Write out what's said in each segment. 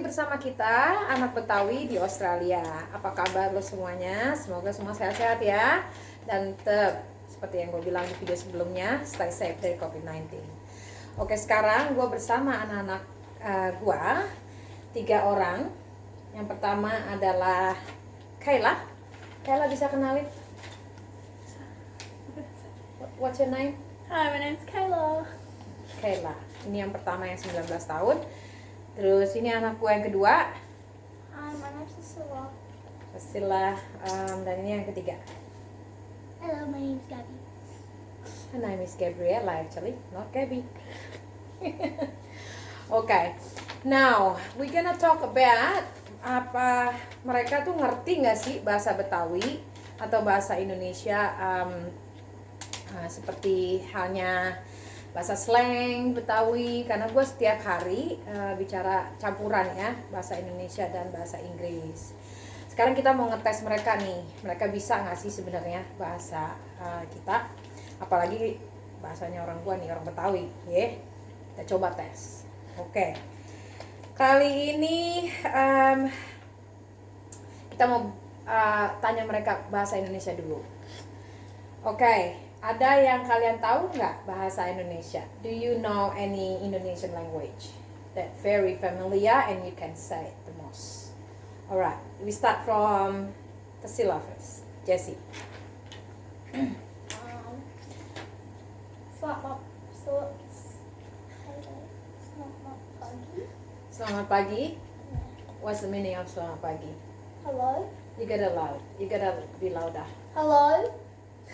lagi bersama kita, anak Betawi di Australia. Apa kabar lo semuanya? Semoga semua sehat-sehat ya. Dan tetap, seperti yang gue bilang di video sebelumnya, stay safe dari COVID-19. Oke, sekarang gue bersama anak-anak gue, 3 orang. Yang pertama adalah Kayla. Kayla bisa kenalin? What's your name? Hi, my name's Kayla. Kayla. Ini yang pertama yang 19 tahun. Terus ini anak gue yang kedua, Hi, my name's Cecilia. Priscilla, dan ini yang ketiga. Hello, my name's Gabby. Her name is Gabriella actually, not Gabby. Okay, now we're gonna talk about apa mereka tuh ngerti nggak sih bahasa Betawi atau bahasa Indonesia, seperti halnya bahasa slang Betawi, karena gue setiap hari bicara campuran ya, bahasa Indonesia dan bahasa Inggris. Sekarang kita mau ngetes mereka nih, mereka bisa nggak sih sebenarnya bahasa kita, apalagi bahasanya orang gue nih, orang Betawi ya. Kita coba tes. Oke, kali ini kita mau tanya mereka bahasa Indonesia dulu. Oke. Ada yang kalian tahu nggak bahasa Indonesia? Do you know any Indonesian language that very familiar and you can say it the most? Alright, we start from Priscilla first. Jessie. Selamat pagi. What's the meaning of selamat pagi? Hello. You gotta loud. You gotta be louder. Hello.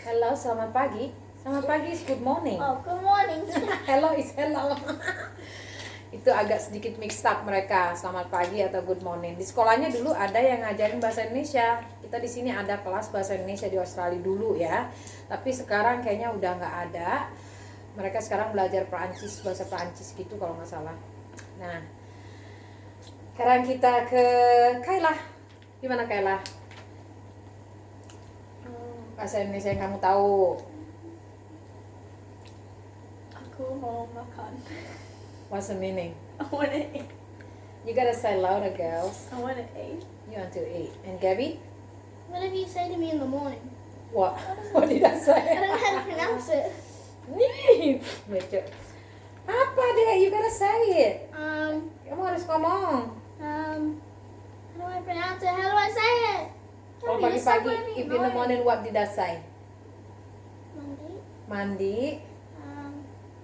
Hello, selamat pagi. Selamat pagi is good morning. Oh, good morning. Hello is hello. Itu agak sedikit mixed up mereka, selamat pagi atau good morning. Di sekolahnya dulu ada yang ngajarin bahasa Indonesia. Kita di sini ada kelas bahasa Indonesia di Australia dulu ya. Tapi sekarang kayaknya udah nggak ada. Mereka sekarang belajar Perancis, bahasa Perancis gitu kalau nggak salah. Nah, sekarang kita ke Kayla. Gimana Kayla? Bahasa Indonesia yang kamu tahu. Aku mau makan. What's the meaning? I wanna eat. You gotta say louder, girls. I wanna eat. You want to eat. And Gabby? Whatever you say to me in the morning. What? What did I say? I don't know how to pronounce it. Lucu. Apa deh? You gotta say it. Kamu harus ngomong. How do I pronounce it? How do I say it? Kalau Tell me, just say pagi-pagi, whatever you if in the know. morning, what did I say? Mandi. Mandi.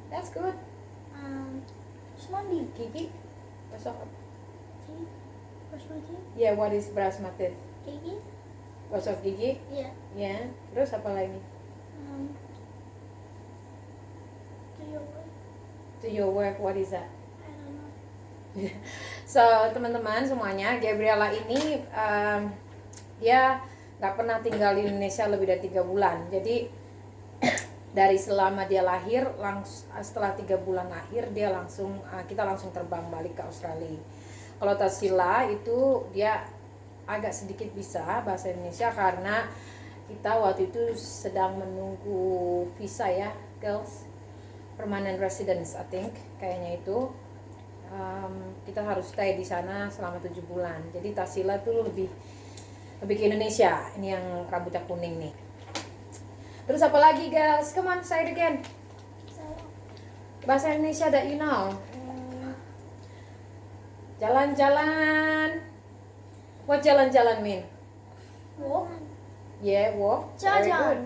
That's good. Just mandi. Gigi. Gosok. Teeth. Brush my teeth. Yeah, what is brush my teeth? Gigi. Gosok gigi. Yeah. Yeah. Terus apa lagi? Do your work. To your work, what is that? I don't know. So, teman-teman semuanya, Gabriella ini dia nggak pernah tinggal di Indonesia lebih dari 3 bulan. Jadi dari selama dia lahir, setelah 3 bulan lahir dia kita langsung terbang balik ke Australia. Kalau Tasila itu dia agak sedikit bisa bahasa Indonesia karena kita waktu itu sedang menunggu visa ya, girls, permanent residence I think kayaknya itu. Kita harus stay di sana selama 7 bulan. Jadi Tasila tuh lebih ke Indonesia. Ini yang rambutnya kuning nih. Terus apa lagi, girls? Come on, say it again. Bahasa Indonesia that you know. Jalan-jalan. What jalan-jalan mean? Walk. Yeah, walk. Very Jajan. good.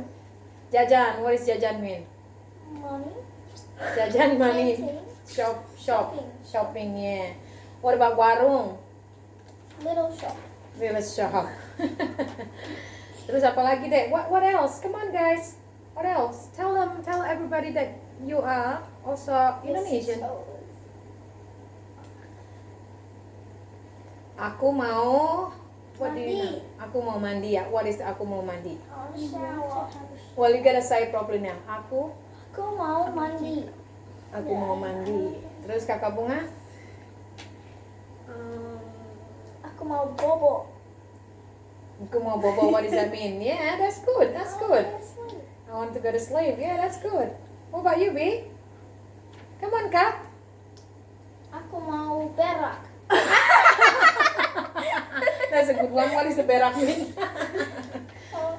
Jajan. What is jajan mean? Money. Jajan money. Canteen. Shopping, yeah. What about warung? Little shop. Little shop. Terus apa lagi deh? What else? Come on guys. What else? Tell everybody that you are also Indonesian. Aku mau what do you know? Aku mau mandi ya. What is aku mau mandi? Shower. Well, you gotta say properly now. Aku mau mandi. mau mandi. Terus kakak bunga? Aku mau bobo. Aku mau bobo. What does that mean? Yeah, that's good. That's good. I want to go to sleep. Yeah, that's good. What about you, B? Come on, Kak. Aku mau berak. bulan. What is the berak mean? Oh,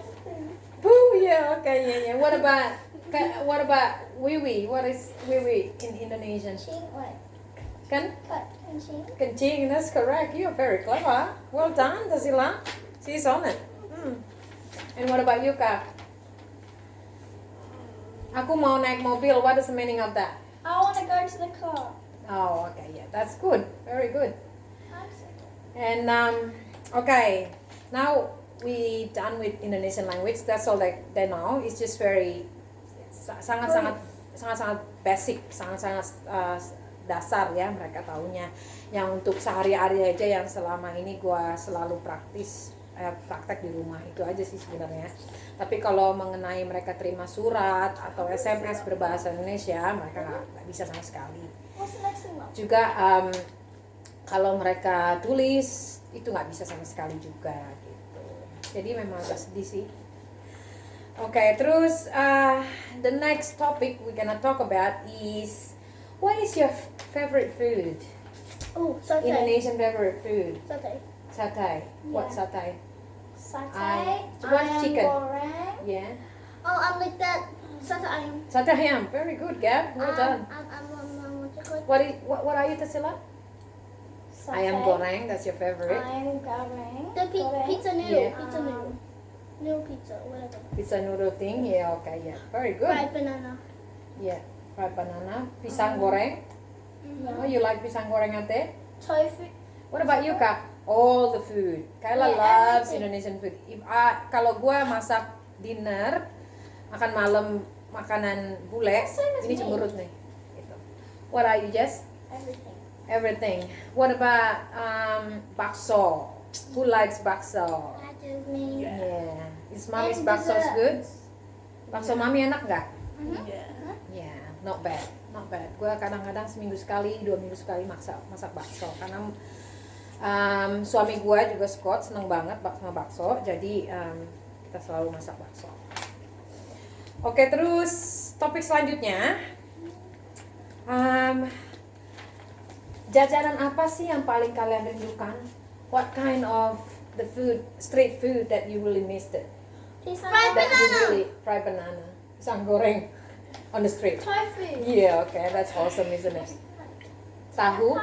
Poo, yeah, okay, yeah. What about wiwi? What is wiwi in Indonesian? Ching, what? Kan? Cut and ching. Kencing, that's correct. You're very clever. Well done, Tasila. She's on it. And what about you, Kak? Aku mau naik mobil. What is the meaning of that? I want to go to the car. Oh, okay, yeah, that's good. Very good. I'm second. And okay, now we done with Indonesian language. That's all they know. It's just very sangat basic, sangat dasar ya mereka taunya. Yang untuk sehari-hari aja yang selama ini gua selalu praktek di rumah itu aja sih sebenarnya. Tapi kalau mengenai mereka terima surat atau SMS berbahasa Indonesia, mereka nggak bisa sama sekali. What's the next thing? Juga kalau mereka tulis itu nggak bisa sama sekali juga gitu. Jadi memang agak sedih sih. Okay, terus the next topic we're gonna talk about is what is your favorite food? Oh, satay. Indonesian favorite food? Satay. Satay. What Yeah. satay? Satay. What Ayam chicken? goreng. Yeah. Oh, I'm like that. Satay ayam. Satay ayam. Very good, Gab. Well done. What are you, Tasila? Satay. Ayam goreng. That's your favorite. Ayam goreng. The pizza noodle. Yeah. Pizza noodle. Noodle pizza, whatever. Pizza noodle thing. Yeah. Okay. Yeah. Very good. Fried banana. Yeah. Fried banana. Pisang goreng. Oh, Yeah. you like pisang goreng ate? Tofu. What about you, Kak? All the food. Kayla Yeah, loves everything. Indonesian food. Kalau gue masak dinner, makan malam makanan bule, Same as ini me. cemberut nih. Gitu. What are you, Jess? Everything. Everything. What about bakso? Who likes bakso? That is me. Yeah. Is mommy's And bakso desserts. good? Bakso mami enak nggak? Mhm. Yeah, not bad, not bad. Gue kadang-kadang seminggu sekali, 2 minggu sekali masak bakso. Karena suami gue juga Scott, seneng banget sama bakso. Jadi kita selalu masak bakso. Oke, terus topik selanjutnya. Jajanan apa sih yang paling kalian rindukan? What kind of the food, street food that you really missed it? Fried That you banana. really fried banana, pisang goreng on the street. Tofu. Yeah, okay, that's awesome, isn't it? Tahu,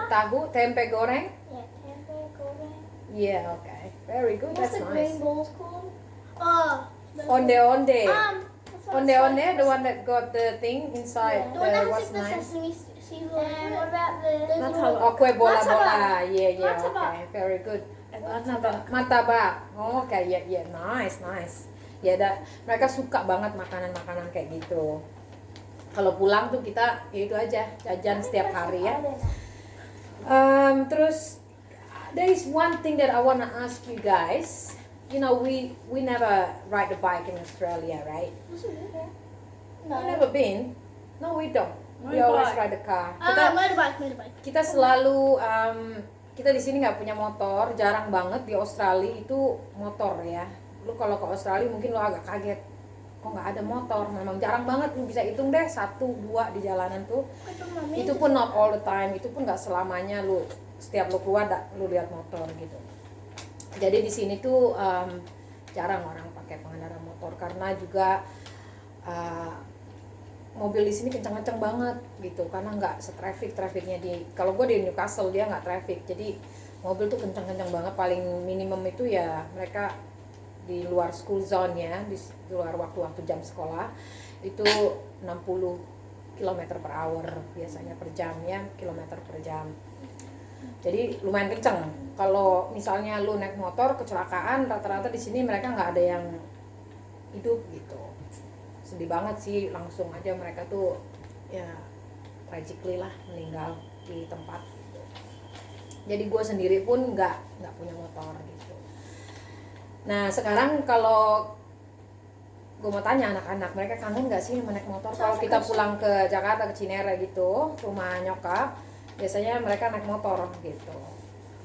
tempe goreng. Yeah, tempe goreng. Yeah, okay, very good. What's That's the nice. green balls called? Oh. Onde. That's what Onde, it's like. the one that got the thing inside. The one that What's has like the nice? sesame seeds on it. What about the? Oh, kue bola-bola. Martabak. Yeah, Martabak. okay, very good. Martabak. Oh, okay, yeah, nice. Ya, mereka suka banget makanan-makanan kayak gitu. Kalau pulang tuh kita ya itu aja jajan setiap hari ya. Terus there is one thing that I wanna ask you guys. You know, we never ride the bike in Australia, right? No. You never been? No, we don't. We Motorbike. always ride the car. Motorbike. Kita selalu kita di sini nggak punya motor, jarang banget. Di Australia itu motor ya. Lu kalau ke Australia mungkin lu agak kaget, kok nggak ada motor. Memang jarang banget, lu bisa hitung deh 1, 2 di jalanan tuh. Itu pun not all the time, itu pun nggak selamanya lu setiap lu keluar lu lihat motor gitu. Jadi di sini tuh jarang orang pakai pengendara motor karena juga mobil di sini kencang-kencang banget gitu, karena nggak setraffic-trafficnya di, kalau gue di Newcastle dia nggak traffic, jadi mobil tuh kencang-kencang banget. Paling minimum itu ya mereka di luar school zone ya, di luar waktu-waktu jam sekolah itu 60 km per hour biasanya per jam ya, kilometer per jam. Jadi lumayan kenceng. Kalau misalnya lu naik motor kecelakaan, rata-rata di sini mereka nggak ada yang hidup gitu. Sedih banget sih, langsung aja mereka tuh ya tragically lah meninggal di tempat gitu. Jadi gue sendiri pun nggak punya motor gitu. Nah sekarang kalau gue mau tanya anak-anak, mereka kangen nggak sih naik motor? Kalau kita pulang ke Jakarta, ke Cinere gitu, rumah nyokap, biasanya mereka naik motor gitu.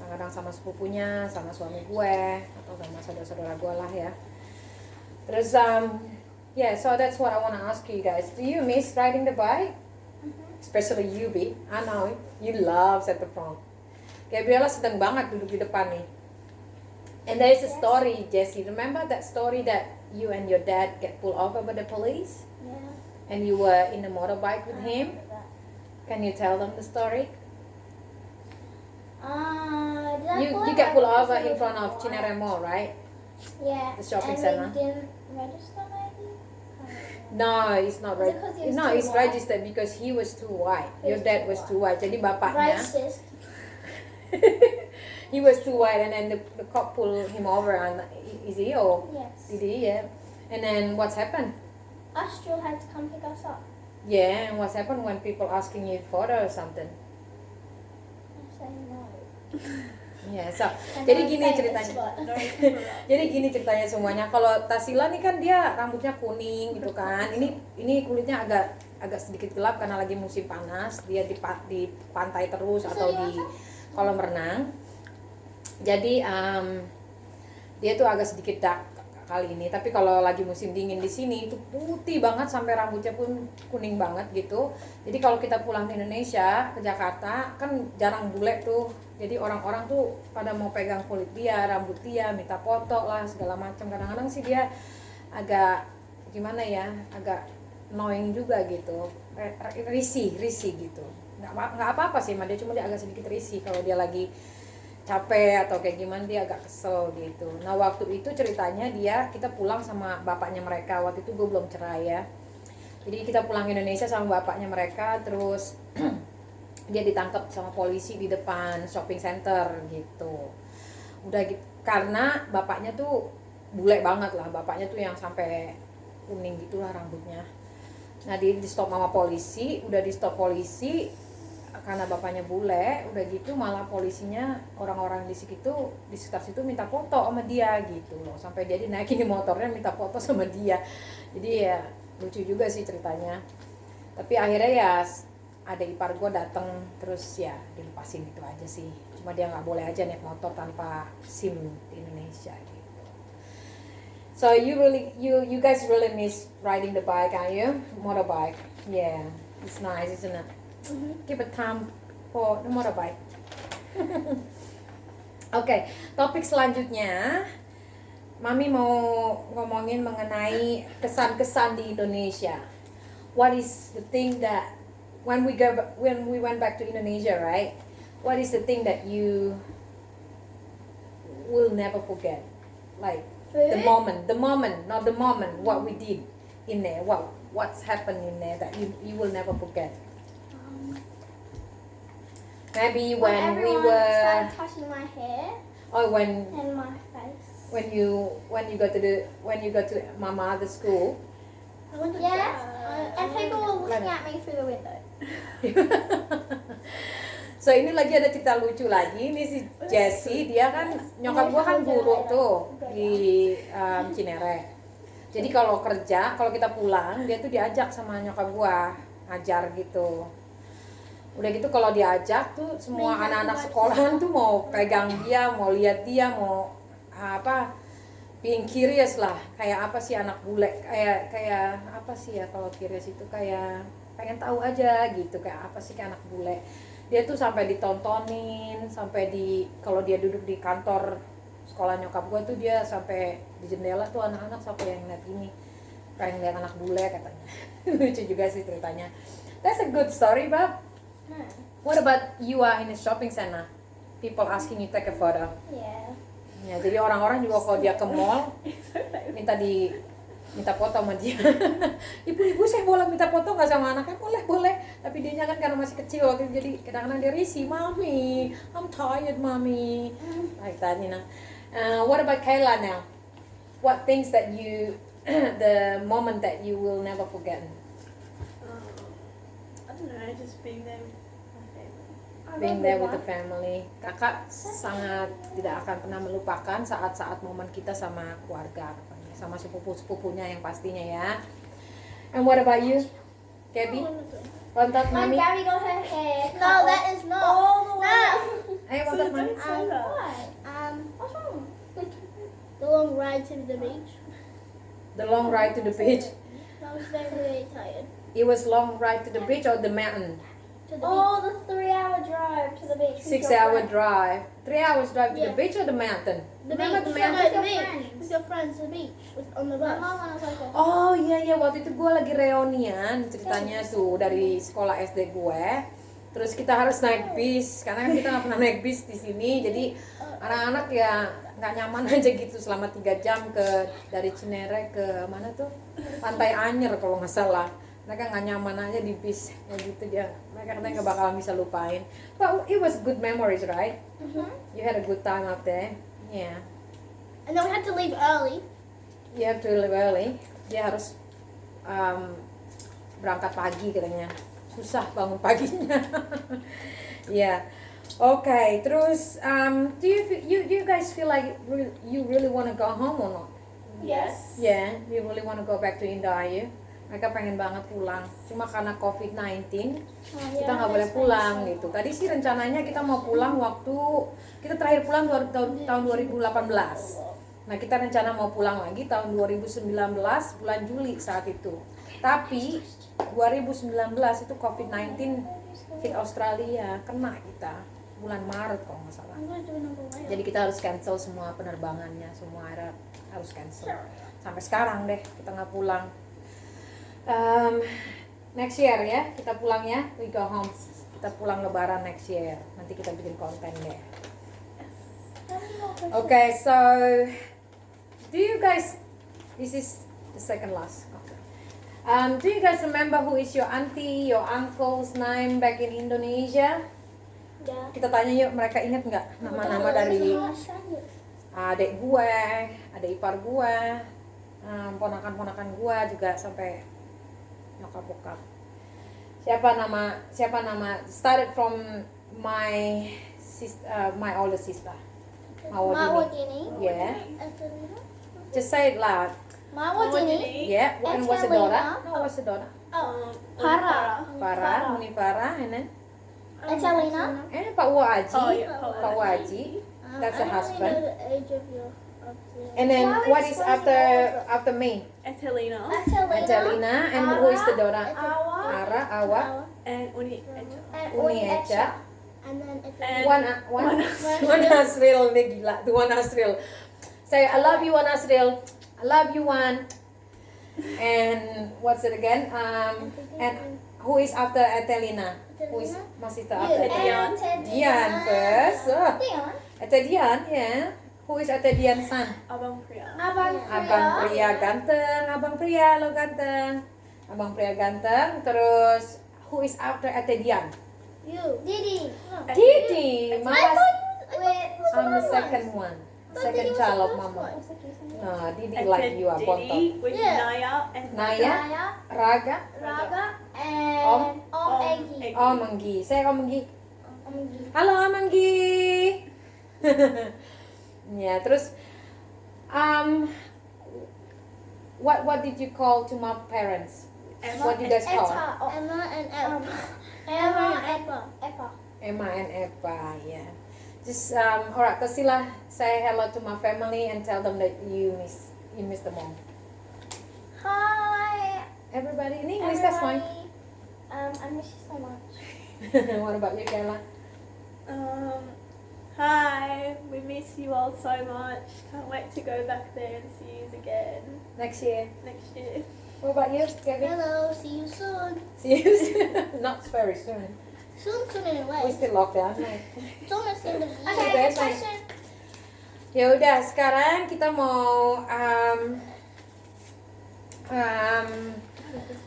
Kadang-kadang sama sepupunya, sama suami gue, atau sama saudara-saudara gue lah ya. Terus yeah, so that's what I wanna ask you guys. Do you miss riding the bike? Especially you, B. I know you love at the front. Gabriela sedang banget duduk di depan nih. And there's a Yes. story, Jessie. Remember that story that you and your dad get pulled over by the police, Yeah. and you were in a motorbike with him? Can you tell them the story? Did I pull You it get pulled because over it in was front of white? Cinere Mall, right? Yeah. the shopping and center. And didn't register maybe? No, it's not Is it right. 'cause he was No, too it's white? registered because he was too white. He Your was dad too was white. too white. Jadi bapaknya, Racist. he was too white, and then the cop pulled him over. And is he or Yes. did he? Yeah. And then what's happened? Astral had to come pick us up. Yeah, and what's happened when people asking you photo or something? I say no. Yeah, so And jadi I'm gini famous, ceritanya. but- Jadi gini ceritanya semuanya. Kalau Tasila nih kan dia rambutnya kuning gitu kan. Ini kulitnya agak sedikit gelap karena lagi musim panas. Dia di pantai terus atau di kolam renang. Jadi dia tuh agak sedikit dark kali ini. Tapi kalau lagi musim dingin di sini itu putih banget sampai rambutnya pun kuning banget gitu. Jadi kalau kita pulang ke Indonesia ke Jakarta kan jarang bule tuh. Jadi orang-orang tuh pada mau pegang kulit dia, rambut dia, minta foto lah segala macam. Kadang-kadang sih dia agak gimana ya, agak annoying juga gitu, risih gitu. Nggak apa-apa sih, dia cuma dia agak sedikit risih kalau dia lagi capek atau kayak gimana, dia agak kesel gitu. Nah waktu itu ceritanya kita pulang sama bapaknya mereka. Waktu itu gue belum cerai ya. Jadi kita pulang ke Indonesia sama bapaknya mereka, terus dia ditangkap sama polisi di depan shopping center gitu. Udah gitu, karena bapaknya tuh bule banget lah, bapaknya tuh yang sampai kuning gitulah rambutnya. Nah di stop sama polisi, udah di stop polisi karena bapaknya bule, udah gitu malah polisinya, orang-orang di sekitar situ minta foto sama dia gitu loh, sampai dia dinaikin di motornya minta foto sama dia. Jadi ya lucu juga sih ceritanya. Tapi akhirnya ya ada ipar gue datang, terus ya dilepasin gitu aja sih. Cuma dia nggak boleh aja naik motor tanpa SIM di Indonesia gitu. So you guys really miss riding the bike, are you? Motorbike. Yeah, it's nice, isn't it? Give it time for the motorbike. Oke, topik selanjutnya Mami mau ngomongin mengenai kesan-kesan di Indonesia. What is the thing that when we went back to Indonesia, right? What is the thing that you will never forget? Like the moment, not the moment, what we did in there, what's happened in there that you will never forget. Maybe when we everyone were, started touching my hair or when and my face. you go to Mama the school. Yes, and people were looking at me through the window. So ini lagi ada cerita lucu lagi. Ini si Jessie, dia kan nyokap gua kan guru tuh di Cinere. Jadi kalau kita pulang, dia tuh diajak sama nyokap gua ngajar gitu. Udah gitu kalau diajak tuh semua anak-anak sekolahan tuh mau pegang dia, mau lihat dia, mau being curious lah. Kayak apa sih anak bule, kayak apa sih ya kalau curious itu, kayak pengen tahu aja gitu, kayak apa sih kayak anak bule. Dia tuh sampai ditontonin, sampai kalau dia duduk di kantor sekolah nyokap gua tuh dia sampai di jendela tuh anak-anak sampai yang lihat ini, pengen lihat anak bule katanya. Lucu juga sih ceritanya. That's a good story, Bab. What about you are in a shopping center? People asking you take a photo. Yeah. Ya, jadi orang-orang juga kalau dia ke mall minta foto sama dia. Ibu saya boleh minta foto nggak sama anaknya? Boleh. Tapi dianya kan karena masih kecil waktu itu, jadi kadang-kadang dia risih, "Mommy, I'm tired, mommy." Like that, you know. What about Kayla now? What things that the moment that you will never forget? I don't know, just being there with my family. Being there with the family. Kakak sangat tidak akan pernah melupakan saat-saat momen kita sama keluarga, sama sepupu-sepupunya yang pastinya ya. And what about you, Gabby? Lontat My mami? Gabby got her hair. No, that is not. All the way. No. Ayo lontat mami. Say that. Why? What's wrong? The long ride to the beach. The long ride to the beach. I was very, very tired. It was long ride to the beach or the mountain? To the Oh, the 3-hour drive to the beach. with 6 your hour friend. drive. 3 hours drive to the Yeah. beach or the mountain? beach. The Remember beach. the mountain? No, the With your beach. friends. With your friends, the beach. On the My bus. mom and I was like, oh. Oh iya waktu itu gue lagi reunian ceritanya tuh dari sekolah SD gue. Terus kita harus naik bis karena kan kita nggak pernah naik bis di sini. Jadi anak-anak ya nggak nyaman aja gitu selama 3 jam dari Cinere ke mana tuh Pantai Anyer kalau nggak salah. Mereka nggak nyaman aja di bis kayak gitu dia. Mereka katanya nggak bakalan bisa lupain. But it was good memories, right? You had a good time up there. Yeah. And then we had to leave early. You have to leave early. Dia harus berangkat pagi katanya. Susah bangun paginya. Yeah. Okay. Terus, do you guys feel like you really want to go home or not? Yes. Yeah. You really want to go back to India, are you? Mereka pengen banget pulang. Cuma karena COVID-19 kita nggak boleh pulang gitu. Tadi sih rencananya kita mau pulang waktu kita terakhir pulang tahun 2018. Nah kita rencana mau pulang lagi tahun 2019 bulan Juli saat itu. Tapi 2019 itu COVID-19 hit Australia, kena kita bulan Maret kalau nggak salah. I'm going to do number one. Jadi kita harus cancel semua penerbangannya, semua harus cancel. Sampai sekarang deh kita nggak pulang. Next year ya kita pulang ya, we go home. Kita pulang Lebaran next year. Nanti kita bikin konten deh. Okay, so do you guys? This is the second last. Okay. Do you guys remember who is your auntie, your uncle's name back in Indonesia? Yeah. Kita tanya yuk, mereka ingat nggak nama-nama dari adik gue, adik ipar gue, ponakan-ponakan gue juga sampai nyokap bokap. Siapa nama started from my older sister. Mawadini. Yeah. Just say it loud. Mawadini. Yeah. And what's the daughter? Etelina. No, what's the daughter? Para. Farah, Muni Farah, and then Etelina. Pak Waji. Oh, yeah, Pak Waji. That's her husband. I don't know the age of your. And then what is after me? Etelina. Angelina. And who is the daughter? Awa. Ara, Awa, And Uni Echa. And Uni Echa. And then And One Asril nih gila, tuh One Asril. Say I love you One Asril. I love you One. And what's it again? And who is after Etelina? Who is masih after Dian. Dian first. Oh, Dian. Dian, yeah. Who is Dian son? Abang Priya. Abang Pria ganteng, Abang Pria lo ganteng. Abang Pria ganteng. Terus who is after Dian? You. Didi. Didi. I Mama. thought I'm the second one. Second child of Mama. Nah, Didi like you are bontot. Didi with Yeah. Naya and Naya, Raga, Raga and Om. Eggy. Om Menggi. Saya Om Menggi. Eggy. Halo Om Menggi. Ya, terus what did you call to my parents? What did you guys call? Emma and Eppa. Emma and Eppa. Emma and Eppa, yeah. Just alright, Tasila, say hello to my family and tell them that you miss them all. Hi. Everybody in English, that's fine. I miss you so much. What about you, Kayla? Hi, we miss you all so much. Can't wait to go back there and see you again Next year. next year. What about you, Kevin? Hello. See you soon. See you soon. Not very soon. Soon in a way. We still locked down, right? It's almost the end of the year. Okay, next question. Ya udah, sekarang kita mau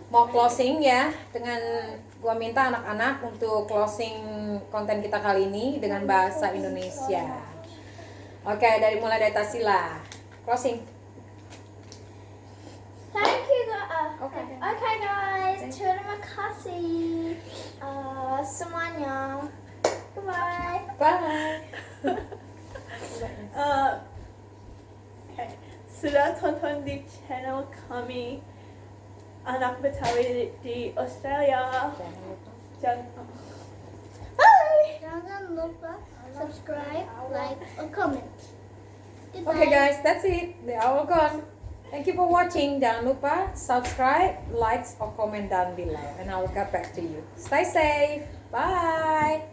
mau closing ya dengan gua minta anak-anak untuk closing konten kita kali ini dengan bahasa Indonesia. Oke, mulai dari Tasila. Closing. Thank you, guys. Okay. Okay, guys. Terima kasih. Semuanya. Goodbye. Bye. Okay. Sudah tonton di channel kami Anak Betawi di Australia. Jangan Bye. Jangan lupa subscribe, like, or comment. Goodbye. Okay guys, that's it. They are all gone. Thank you for watching. Jangan lupa subscribe, likes, or comment down below, and I will get back to you. Stay safe. Bye.